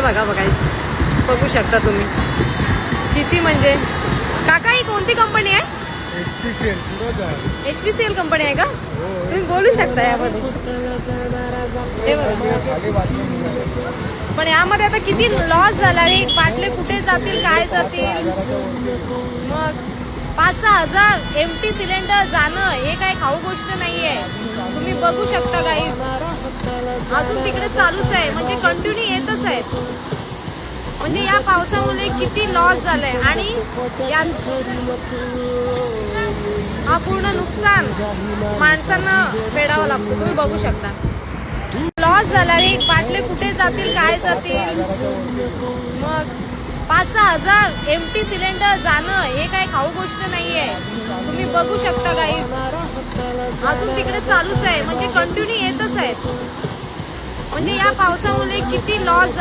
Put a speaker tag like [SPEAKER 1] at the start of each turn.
[SPEAKER 1] बघा बघू शकता तुम्ही किती म्हणजे. काका ही कोणती कंपनी आहे? HPCL कंपनी आहे का? तुम्ही बोलू शकता यामध्ये. हे बघा. पण यामध्ये आता किती लॉस झाला रे. बाटले कुठे जातील, काय जातील. मग 5-6 हजार एमटी सिलेंडर जाणं हे काय खाऊ गोष्ट नाहीये. तुम्ही बघू शकता गाईज. अजून तिकडे चालूच आहे, म्हणजे कंटिन्यू येतच आहेत. म्हणजे या पावसामुळे किती लॉस झालाय आणि हा पूर्ण नुकसान माणसांना फेडावं लागतं. तुम्ही बघू शकता. लॉस झाला रे. बाटले कुठे जातील, काय जातील. मग 5-6 हजार एमटी सिलेंडर जाणं हे काय खाऊ गोष्ट नाहीये. तुम्ही बघू शकता गाईज. अजून तिकडे चालूच आहे, म्हणजे कंटिन्यू येतच आहेत. म्हणजे या पावसामुळे किती लॉस झाला.